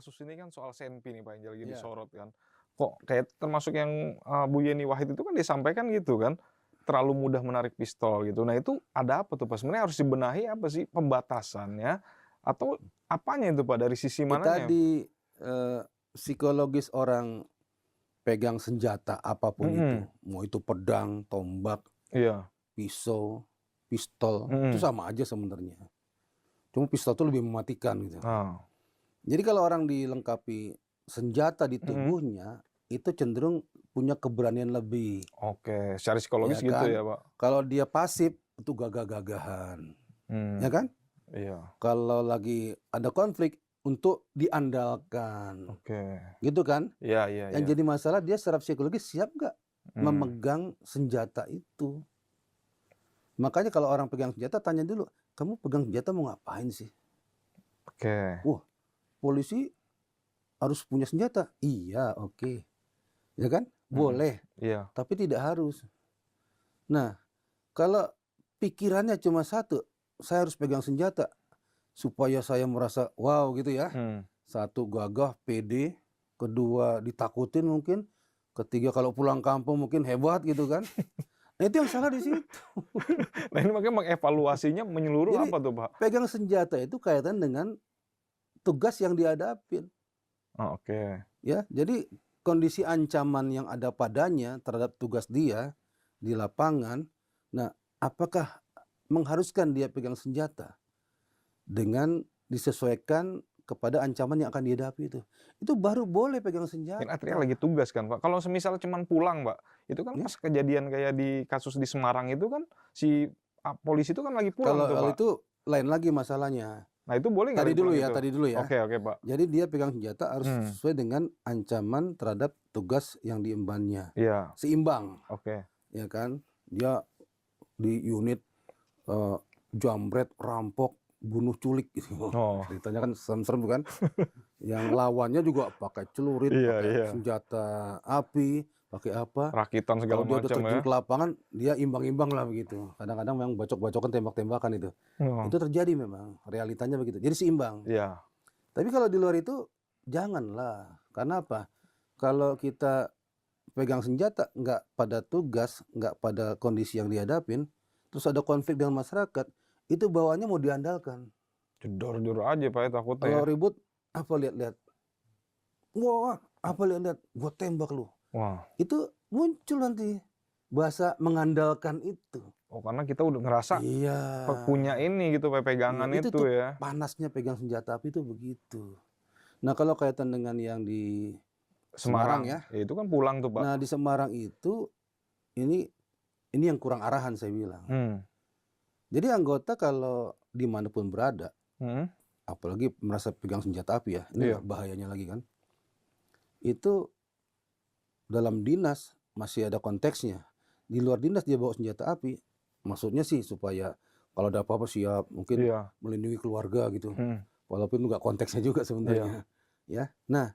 kasus ini kan soal Senpi nih Pak yang lagi Iya. disorot kan. Kok kayak termasuk yang, Bu Yeni Wahid itu kan disampaikan gitu kan, terlalu mudah menarik pistol gitu. Nah itu ada apa tuh Pak? Sebenarnya harus dibenahi apa sih pembatasannya atau apanya itu Pak, dari sisi Ya mananya? tadi, psikologis orang pegang senjata apapun itu, Mhm, mau itu pedang, tombak, iya, pisau, pistol, itu mhm. sama aja sebenarnya. Cuma pistol itu lebih mematikan gitu. Ah, Jadi kalau orang dilengkapi senjata di mhm. tubuhnya, itu cenderung punya keberanian lebih, Oke, secara ya psikologis gitu kan. ya Pak? Kalau dia pasif, itu gagah-gagahan, ya Mmm, kan. iya, Kalau lagi ada konflik, untuk diandalkan, oke. gitu kan. Iya iya Yang iya. jadi masalah dia secara psikologis siap nggak Mmm, memegang senjata itu. Makanya kalau orang pegang senjata tanya dulu, "Kamu pegang senjata mau ngapain sih?" oke. "Wah, polisi harus punya senjata." "Iya, oke." Ya kan? Mhm, Boleh, iya. tapi tidak harus. Nah, kalau pikirannya cuma satu, "Saya harus pegang senjata supaya saya merasa wow," gitu ya. Mmm. Satu gagah, pede, kedua ditakutin mungkin, ketiga kalau pulang kampung mungkin hebat gitu kan. Nah itu yang salah di situ. Nah ini makanya mengevaluasinya menyeluruh Jadi apa tuh, Pak? pegang senjata itu kaitan dengan tugas yang dihadapin, Oh, oke. ya. Jadi kondisi ancaman yang ada padanya terhadap tugas dia di lapangan, nah apakah mengharuskan dia pegang senjata dengan disesuaikan kepada ancaman yang akan dihadapi itu. Itu baru boleh pegang Kan artinya lagi senjata, tugas kan, Pak. Kalau semisal cuman pulang, Pak, itu kan ya. pas kejadian kayak di kasus di Semarang itu kan si polisi itu kan lagi pulang Kalau tuh, hal Pak. itu lain lagi masalahnya. Nah itu boleh nggak lagi pulang itu? Tadi dulu ya. Oke oke, Pak. Jadi dia pegang senjata harus Hmm, sesuai dengan ancaman terhadap tugas yang diembannya. iya, Seimbang, oke. ya kan? Dia di unit eh, jambret, rampok, bunuh, culik gitu. Oh, Ceritanya kan serem-serem bukan? Yang lawannya juga pakai celurit, iya pakai iya. senjata api, pakai apa? Rakitan segala Kalau dia udah macam ya. terjun ke lapangan, dia imbang-imbang lah begitu. Kadang-kadang memang bacok-bacokan, tembak-tembakan itu. Oh, Itu terjadi memang, realitanya begitu. Jadi seimbang. iya. Tapi kalau di luar itu, janganlah. Karena apa? Kalau kita pegang senjata, nggak pada tugas, nggak pada kondisi yang dihadapin, terus ada konflik dengan masyarakat, itu bawaannya mau diandalkan. Jedor-jedor aja, Pak, ya takutnya Kalau ya. ribut, apa lihat-lihat? Wah, apa lihat-lihat? Gua tembak lu. Wah. Itu muncul nanti bahasa mengandalkan itu. Oh, karena kita udah ngerasa Iya, punya ini gitu, Pak, iya pegangan itu itu tuh ya. panasnya pegang senjata api itu begitu. Nah kalau kaitan dengan yang di Semarang Semarang, ya, ya itu kan pulang tuh, Pak. nah di Semarang itu ini yang kurang arahan saya bilang. Hmm, Jadi anggota kalau dimanapun berada, mhm, apalagi merasa pegang senjata api ya, ini iya, bahayanya lagi kan. Itu dalam dinas masih ada konteksnya. Di luar dinas dia bawa senjata api, maksudnya sih supaya kalau ada apa-apa siap, mungkin iya, melindungi keluarga gitu. mhm, Walaupun nggak konteksnya juga iya, sebenarnya, ya. Nah,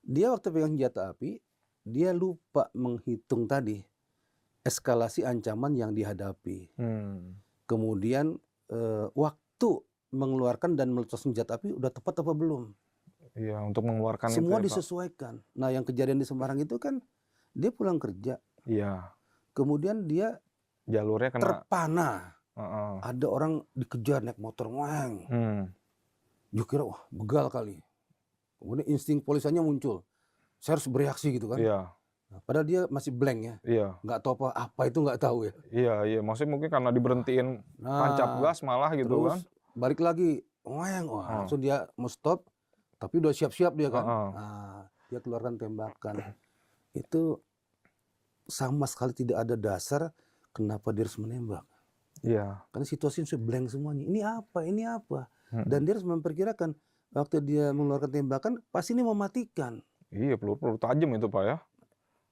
dia waktu pegang senjata api, dia lupa menghitung tadi eskalasi ancaman yang dihadapi. hmm, Kemudian waktu mengeluarkan dan meletus senjata api udah tepat apa belum? iya, untuk mengeluarkan itu Semua ya, Pak. disesuaikan. Nah, yang kejadian di Semarang itu kan dia pulang kerja, Iya, kemudian dia jalurnya kena terpana. heeh, Ada orang dikejar naik motor, weng. hmm, Dia kira wah begal kali. Kemudian insting polisiannya muncul. Saya harus bereaksi gitu kan. iya, Nah, padahal dia masih blank ya. iya, Nggak tahu apa itu nggak tahu ya. iya iya, maksudnya mungkin karena diberhentiin tancap gas Nah, malah gitu kan. terus balik lagi, weng, wah Heeh, langsung dia mau stop, tapi udah siap-siap dia kan. heeh, Nah, dia keluarkan tembakan. Itu sama sekali tidak ada dasar kenapa dia harus menembak. iya, Karena situasinya sudah blank semuanya. Ini apa? Ini apa? mhm, Dan dia harus memperkirakan waktu dia mengeluarkan tembakan pasti ini mematikan. iya, peluru-peluru tajam itu, Pak, ya,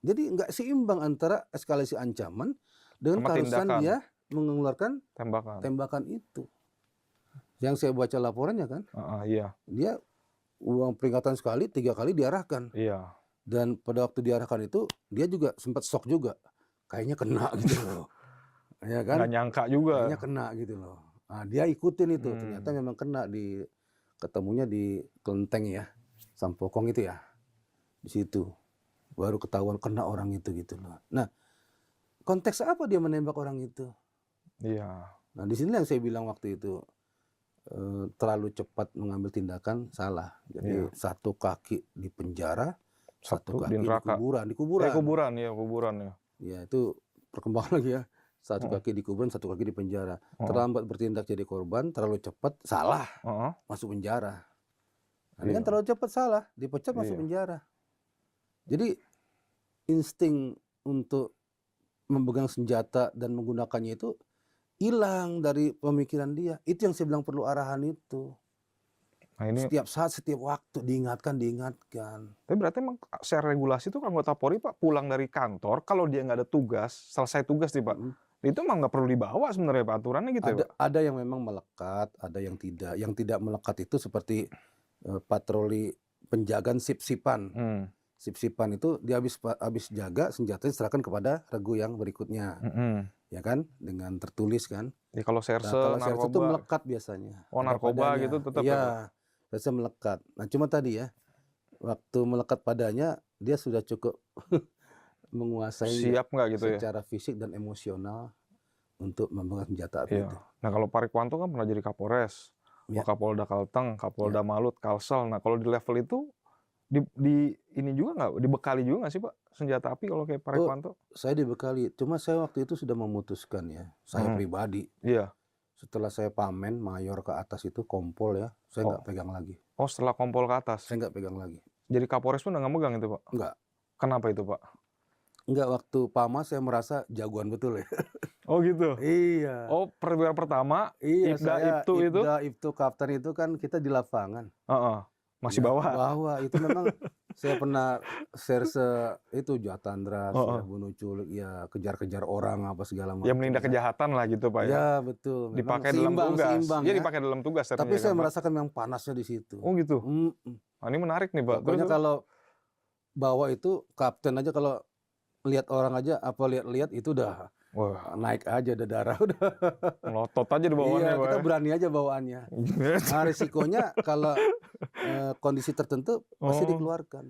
Jadi nggak seimbang antara eskalasi ancaman dengan sama keharusan tindakan, dia mengeluarkan tembakan, tembakan itu. Yang saya baca laporannya kan, heeh, iya, dia uang peringatan sekali, 3 kali diarahkan. iya, Dan pada waktu diarahkan itu, dia juga sempat shock juga. Kayaknya kena gitu loh. Ya nggak kan? nyangka juga, Kayaknya kena gitu loh. Nah, dia ikutin itu. Ternyata hmm, memang kena ketemunya di kelenteng ya. Sampokong itu ya, di situ baru ketahuan kena orang itu gitu loh. Nah, konteks apa dia menembak orang itu? Iya. Nah, di sini yang saya bilang waktu itu terlalu cepat mengambil tindakan salah. Jadi Iya. satu kaki di penjara, satu Satu di kaki di neraka. kuburan, Kuburan ya, kuburan ya. Ya itu perkembangan lagi ya. Satu Heeh. kaki di kuburan, satu kaki di penjara. Heeh. Terlambat bertindak jadi korban, terlalu cepat salah, Heeh. masuk penjara. Nah, ini kan Iya. terlalu cepat salah, dipecat masuk Iya. penjara. Jadi insting untuk memegang senjata dan menggunakannya itu hilang dari pemikiran dia. Itu yang saya bilang perlu arahan itu. Nah ini, Setiap saat, setiap waktu diingatkan. tapi berarti emang secara regulasi itu anggota Polri Pak pulang dari kantor kalau dia nggak ada tugas, selesai tugas nih Pak, Mm. itu emang nggak perlu dibawa sebenarnya Pak, aturannya gitu ya Pak? Ada yang memang melekat, ada yang tidak. Yang tidak melekat itu seperti patroli penjagaan sip-sipan. Sip-sipan itu dia habis jaga, senjatanya diserahkan kepada regu yang berikutnya, ya kan, dengan tertulis kan. Ya kalau Nah, serse, kalau serse itu narkoba, melekat biasanya. oh Ada narkoba padanya. gitu tetap ya Pak? Iya, serse melekat. Nah, cuma tadi ya, waktu melekat padanya dia sudah cukup menguasai Siap nggak gitu ya? secara fisik dan emosional untuk memegang senjata api Iya. itu. Nah kalau Pak Rikwanto kan pernah jadi Kapolres, Ya. Wakapolda Kalteng, Kapolda Ya. Malut, Kalsel. Nah kalau di level itu ini juga nggak, dibekali juga nggak sih Pak senjata api kalau kayak Pak Oh, Rikwanto? saya dibekali. Cuma saya waktu itu sudah memutuskan ya, saya pribadi. Iya. Setelah saya pamen mayor ke atas itu kompol ya, saya nggak pegang lagi. Oh setelah kompol ke atas? Saya nggak pegang lagi. Jadi Kapolres pun udah nggak megang itu Pak? Nggak. Kenapa itu Pak? Nggak, waktu PAMA saya merasa jagoan betul ya. Oh gitu? Iya. Oh perwira pertama, Iya, Ibda saya Ibtu itu? Ibda, Ibtu, Kapten itu kan kita di lapangan. Masih Ya, bawa? bawa. Itu memang saya pernah serse itu Jatandras, ya, bunuh culik, ya kejar-kejar orang apa segala macam. Ya menindak kejahatan lah gitu Pak ya? Ya betul. Memang Dipakai dalam tugas? seimbang Iya ya. dipakai dalam tugas Tapi artinya saya kan Pak? merasakan yang panasnya di situ. Oh gitu? Nah, ini menarik nih Pak. Pokoknya Terus? kalau bawa itu kapten aja kalau lihat orang aja apa lihat-lihat itu udah Wah, naik aja, udah darah udah. melotot aja di bawahnya Iya, Pak kita ya? berani aja bawaannya. Nah, risikonya kalau kondisi tertentu pasti dikeluarkan.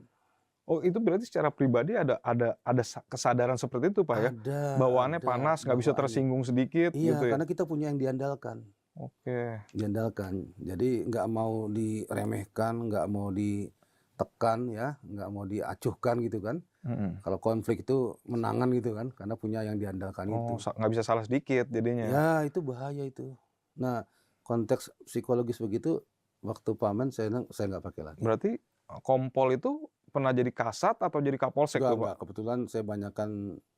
Oh itu berarti secara pribadi ada kesadaran seperti itu Pak ya? Ada. Bawaannya panas, nggak bisa tersinggung sedikit Iya, gitu ya? karena kita punya yang diandalkan. Oke. Diandalkan. Jadi nggak mau diremehkan, nggak mau ditekan ya, nggak mau diacuhkan gitu kan. Kalau konflik itu menangan gitu kan, karena punya yang diandalkan itu. Nggak bisa salah sedikit jadinya. Ya itu bahaya itu. Nah konteks psikologis begitu, waktu pamen saya nggak pakai lagi. Berarti kompol itu pernah jadi kasat atau jadi kapolsek tuh Pak? Enggak, kebetulan saya banyakkan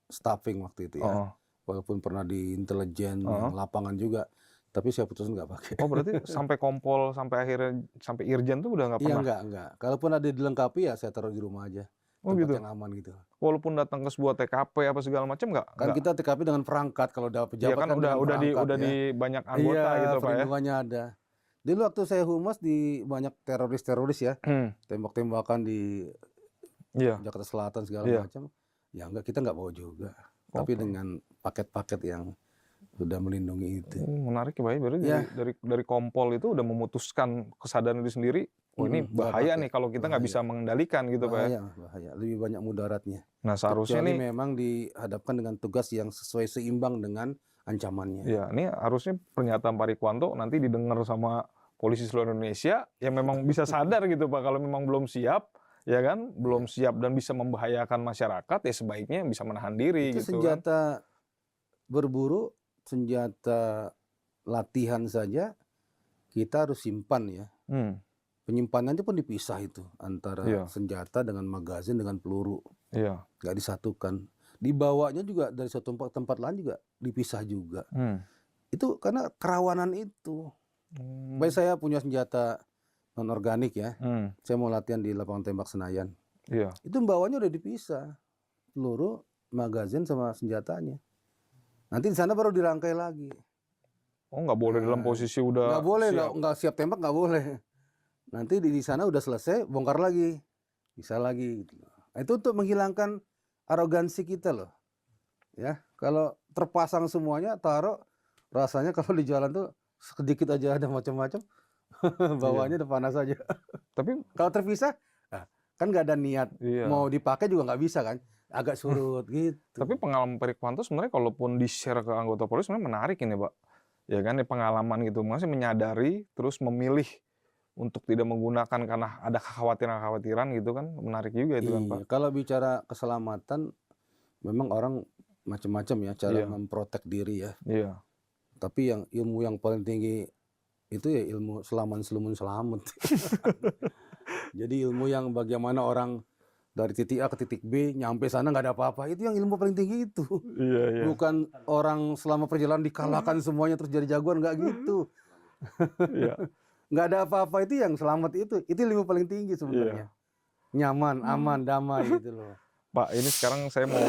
staffing waktu itu ya. Walaupun pernah di intelijen, yang lapangan juga. Tapi saya putusin nggak pakai. Oh berarti sampai kompol, sampai akhirnya, sampai irjen tuh udah nggak pernah? Iya enggak. Kalaupun ada dilengkapi ya saya taruh di rumah aja. Oh Tempat gitu? yang aman gitu. Walaupun datang ke sebuah TKP apa segala macam nggak? Kan kita TKP dengan perangkat, kalau udah Iya pejabat kan kan dengan perangkat udah ya. di banyak anggota Iya, gitu Pak ya? perlindungannya ada. Dulu waktu saya humas di banyak teroris ya, tembak-tembakan di Jakarta Selatan segala macam. Ya enggak, kita nggak bawa juga. Tapi dengan paket-paket yang sudah melindungi itu. Menarik ya Pak ya, berarti dari kompol itu udah memutuskan kesadaran diri sendiri, oh ini bahaya nih kalau kita nggak bisa mengendalikan gitu Pak ya? Bahaya, lebih banyak mudaratnya. Nah seharusnya Kecuali nih memang dihadapkan dengan tugas yang sesuai seimbang dengan ancamannya. Ya, ini harusnya pernyataan Pak Rikwanto nanti didengar sama polisi seluruh Indonesia yang memang bisa sadar gitu Pak, kalau memang belum siap, ya kan, belum siap dan bisa membahayakan masyarakat, ya sebaiknya bisa menahan diri itu gitu senjata berburu, senjata latihan saja kita harus simpan ya. Penyimpanannya pun dipisah itu antara senjata dengan magazin dengan peluru. Nggak disatukan. Dibawanya juga dari satu tempat lain juga dipisah juga. Itu karena kerawanan itu. Baik saya punya senjata non organik ya. Saya mau latihan di lapangan tembak Senayan. Itu bawanya udah dipisah. Peluru, magazin sama senjatanya. Nanti di sana baru dirangkai lagi. Oh nggak boleh dalam posisi udah nggak boleh, siap. nggak siap tembak nggak boleh. Nanti di sana udah selesai, bongkar lagi, bisa lagi. Gitu. Itu untuk menghilangkan arogansi kita loh. Ya, kalau terpasang semuanya, taruh, rasanya kalau di jalan tuh sedikit aja ada macam-macam, bawaannya udah panas aja. Tapi kalau terpisah, Kan nggak ada niat Iya. mau dipakai juga nggak bisa kan, agak surut gitu. Tapi pengalaman Pak Rikwanto sebenarnya kalaupun di-share ke anggota Polri sebenarnya menarik ini, Pak. Ya kan, ya pengalaman gitu, maksudnya menyadari terus memilih untuk tidak menggunakan karena ada kekhawatiran-kekhawatiran gitu kan, menarik juga itu kan, Pak. Iya, kalau bicara keselamatan memang orang macam-macam ya cara Iya. memprotek diri ya. Iya. Tapi yang ilmu yang paling tinggi itu ya ilmu selaman selumun selamat. Jadi ilmu yang bagaimana orang dari titik A ke titik B nyampe sana nggak ada apa-apa, itu yang ilmu paling tinggi itu. Iya, iya. Bukan orang selama perjalanan dikalahkan semuanya terus jadi jagoan, nggak gitu. Iya. Nggak ada apa-apa, itu yang selamat itu ilmu paling tinggi Iya. sebenarnya. Nyaman, aman, damai gitu loh. Pak, ini sekarang saya mau